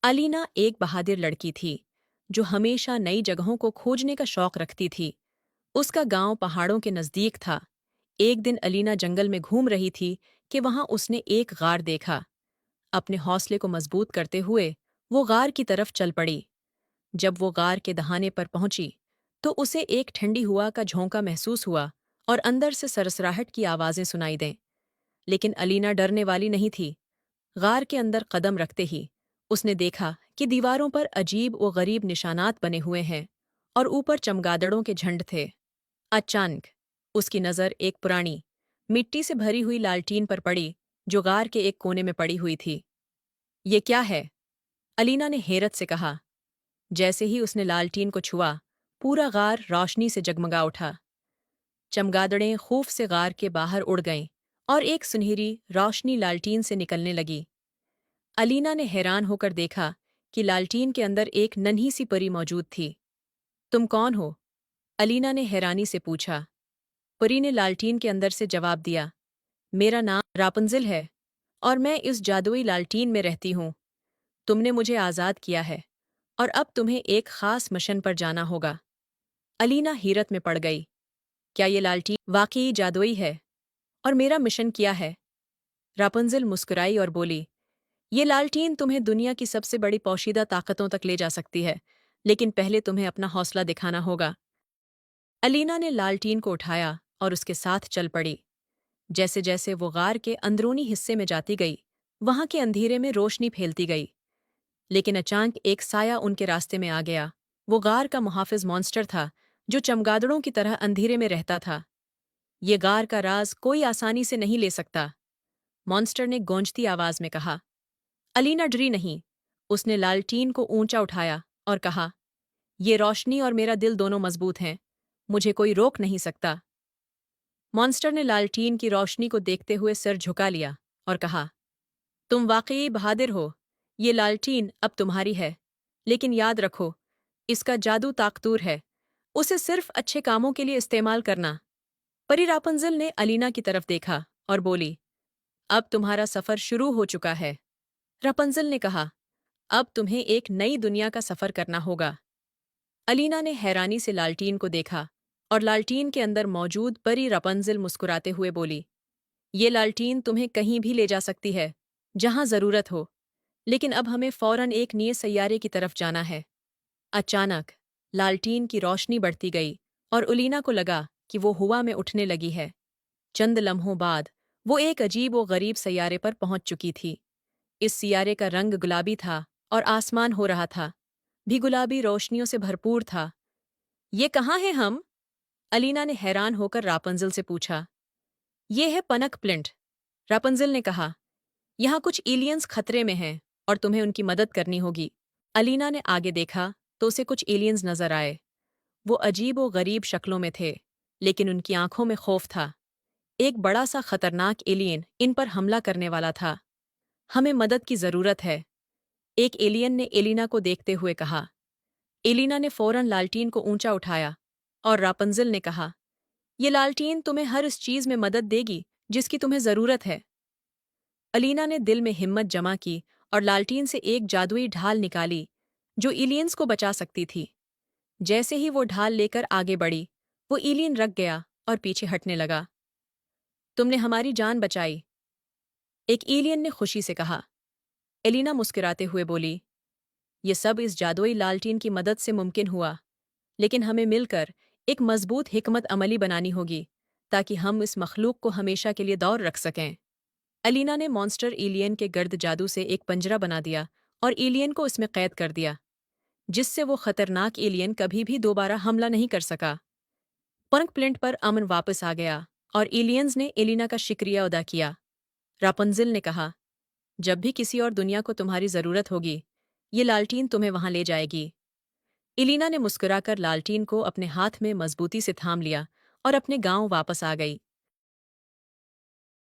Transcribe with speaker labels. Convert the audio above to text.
Speaker 1: अलीना एक बहादुर लड़की थी जो हमेशा नई जगहों को खोजने का शौक रखती थी। उसका गांव पहाड़ों के नजदीक था। एक दिन अलीना जंगल में घूम रही थी कि वहां उसने एक गार देखा। अपने हौसले को मजबूत करते हुए वो गार की तरफ चल पड़ी। जब वो गार के दहाने पर पहुंची तो उसे एक ठंडी हवा का झोंका महसूस हुआ और अंदर से सरसराहट की आवाजें सुनाई दें। लेकिन अलीना डरने वाली नहीं थी। गार के अंदर कदम रखते ही उसने देखा कि दीवारों पर अजीब व गरीब निशानात बने हुए हैं और ऊपर चमगादड़ों के झंड थे। अचानक उसकी नज़र एक पुरानी मिट्टी से भरी हुई लालटीन पर पड़ी जो गार के एक कोने में पड़ी हुई थी। ये क्या है? अलीना ने हैरत से कहा। जैसे ही उसने लालटीन को छुआ, पूरा गार रोशनी से जगमगा उठा। चमगादड़ें खूफ से गार के बाहर उड़ गईं और एक सुनहरी रोशनी लालटीन से निकलने लगी। अलीना ने हैरान होकर देखा कि लालटीन के अंदर एक नन्ही सी परी मौजूद थी। तुम कौन हो? अलीना ने हैरानी से पूछा। परी ने लालटीन के अंदर से जवाब दिया। मेरा नाम रापुंज़ेल है और मैं इस जादुई लालटीन में रहती हूँ। तुमने मुझे आज़ाद किया है और अब तुम्हें एक खास मिशन पर जाना होगा। अलीना हैरत में पड़ गई। क्या ये लालटीन वाकई जादुई है? और मेरा मिशन क्या है? रापुंज़ेल मुस्कुराई और बोली, ये लालटीन तुम्हें दुनिया की सबसे बड़ी पोशीदा ताकतों तक ले जा सकती है, लेकिन पहले तुम्हें अपना हौसला दिखाना होगा। अलीना ने लालटीन को उठाया और उसके साथ चल पड़ी। जैसे जैसे वो गार के अंदरूनी हिस्से में जाती गई, वहां के अंधेरे में रोशनी फैलती गई। लेकिन अचानक एक साया उनके रास्ते में आ गया। वो गार का मुहाफिज मॉन्स्टर था जो चमगादड़ों की तरह अंधेरे में रहता था। ये गार का राज कोई आसानी से नहीं ले सकता, मॉन्स्टर ने गूंजती आवाज में कहा। अलीना डरी नहीं। उसने लालटीन को ऊंचा उठाया और कहा, ये रोशनी और मेरा दिल दोनों मजबूत हैं। मुझे कोई रोक नहीं सकता। मॉन्स्टर ने लालटीन की रोशनी को देखते हुए सिर झुका लिया और कहा, तुम वाकई बहादुर हो। ये लालटीन अब तुम्हारी है, लेकिन याद रखो, इसका जादू ताकतूर है। उसे सिर्फ अच्छे कामों के लिए इस्तेमाल करना। परी रापुंज़ेल ने अलीना की तरफ देखा और बोली, अब तुम्हारा सफर शुरू हो चुका है। रापुंज़ेल ने कहा, अब तुम्हें एक नई दुनिया का सफर करना होगा। अलीना ने हैरानी से लालटीन को देखा और लालटीन के अंदर मौजूद परी रापुंज़ेल मुस्कुराते हुए बोली, ये लालटीन तुम्हें कहीं भी ले जा सकती है, जहां जरूरत हो, लेकिन अब हमें फौरन एक नए सैयारे की तरफ जाना है। अचानक लालटीन की रोशनी बढ़ती गई और अलीना को लगा कि वो हवा में उठने लगी है। चंद लम्हों बाद वो एक अजीब व गरीब सैयारे पर पहुंच चुकी थी। इस सियारे का रंग गुलाबी था और आसमान हो रहा था भी गुलाबी रोशनियों से भरपूर था। ये कहाँ हैं हम? अलीना ने हैरान होकर रापुंज़ेल से पूछा। ये है पनक प्लिंट, रापुंज़ेल ने कहा। यहाँ कुछ एलियंस खतरे में हैं और तुम्हें उनकी मदद करनी होगी। अलीना ने आगे देखा तो उसे कुछ एलियंस नजर आए। वो अजीब व गरीब शक्लों में थे, लेकिन उनकी आंखों में खौफ था। एक बड़ा सा खतरनाक एलियन इन पर हमला करने वाला था। हमें मदद की जरूरत है, एक एलियन ने एलिना को देखते हुए कहा। एलिना ने फौरन लालटीन को ऊंचा उठाया और रापुंज़ेल ने कहा, ये लालटीन तुम्हें हर उस चीज में मदद देगी जिसकी तुम्हें जरूरत है। अलीना ने दिल में हिम्मत जमा की और लालटीन से एक जादुई ढाल निकाली जो एलियंस को बचा सकती थी। जैसे ही वो ढाल लेकर आगे बढ़ी, वो एलियन रख गया और पीछे हटने लगा। तुमने हमारी जान बचाई, एक एलियन ने खुशी से कहा। एलिना मुस्कुराते हुए बोली, ये सब इस जादुई लालटीन की मदद से मुमकिन हुआ, लेकिन हमें मिलकर एक मजबूत हिकमत अमली बनानी होगी ताकि हम इस मखलूक को हमेशा के लिए दौर रख सकें। अलीना ने मॉन्स्टर एलियन के गर्द जादू से एक पंजरा बना दिया और एलियन को इसमें कैद कर दिया, जिससे वो खतरनाक एलियन कभी भी दोबारा हमला नहीं कर सका। पंख प्लिंट पर अमन वापस आ गया और एलियंस ने एलिना का शुक्रिया अदा किया। रापुंज़ेल ने कहा, जब भी किसी और दुनिया को तुम्हारी जरूरत होगी, ये लालटीन तुम्हें वहां ले जाएगी। एलिना ने मुस्कुराकर लालटीन को अपने हाथ में मजबूती से थाम लिया और अपने गांव वापस आ गई।